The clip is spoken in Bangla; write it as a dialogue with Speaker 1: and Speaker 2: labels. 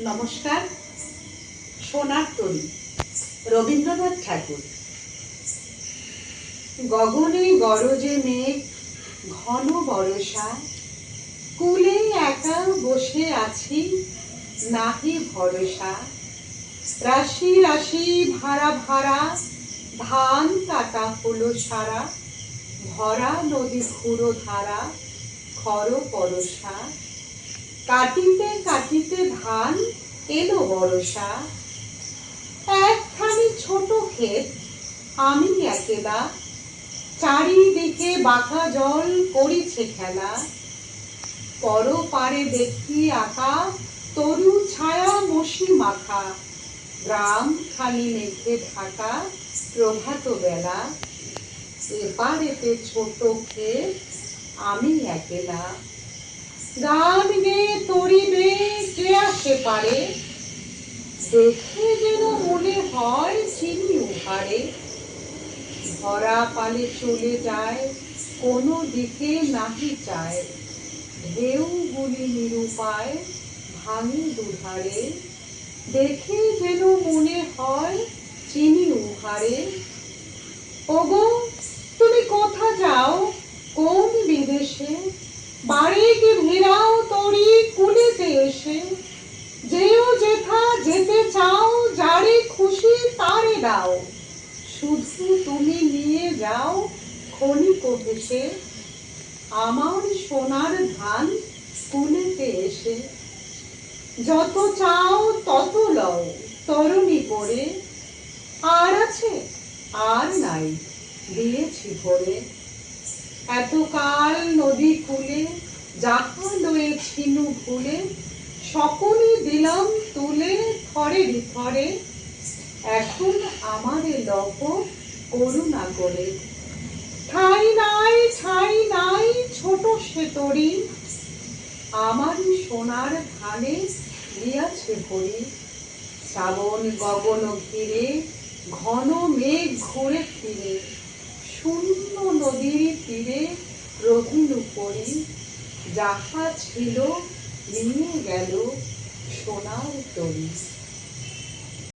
Speaker 1: নমস্কার। সোনার তরী, রবীন্দ্রনাথ ঠাকুর। গগনে গরজে মেঘ, ঘন বরষা, কুলে একা বসে আছি, নাহি ভরসা। রাশি রাশি ভাড়া ভাড়া, ধান কাটা হলো সারা, ভরা নদী ঘুরো ধারা, খর পরশা। কাটিতে কাটিতে ধান এলো বরষা। একখানি ছোট ক্ষেত, আমি একেলা, চারিদিকে বাঁকা জল করিছে খেলা। পর পারে দেখি আঁকা, তরু ছায়া মসি মাখা, গ্রাম খালি মেঘে ঢাকা, প্রভাত বেলা। এপারেতে ছোট ক্ষেত, আমি একেলা। গান গেয়ে তরিবে কে আসে পারে, দেখে যেন মনে হয় চিনি উহারে। ভরা পালে চলে যায়, কোনো দিকে নাহি চায়, ঢেউ গুলি নিরুপায় ভাঙে দুধারে। দেখে যেন মনে হয় চিনি উহারে। ওগো, তুমি কোথা যাও, কোন বিদেশে, বাড়িকে ভেরাও তরি কুলেতে এসে। যেও যেথা যেতে চাও, যারে খুশি তারে দাও, শুধু তুমি নিয়ে যাও ক্ষণিক ভেসে। আমার সোনার ধান কুলেতে এসে। যত চাও তত লও তরুণী পরে, আর আছে আর নাই দিয়েছি ভরে। এতকাল নদী কূলে যাহা লয়েছিনু ভুলে, সকলই দিলাম তুলে থরে বিথরে। এখন আমারে লভ করুণা করে। ঠাঁই নাই ছোট সে তরি, আমারই সোনার ধানে দিয়াছে ভরি। শ্রাবণ গগন ঘিরে, ঘন মেঘ ঘুরে ফিরে, শূন্য নদীর তীরে রহিনু পরি। যাহা ছিল নিয়ে গেল সোনার তরী।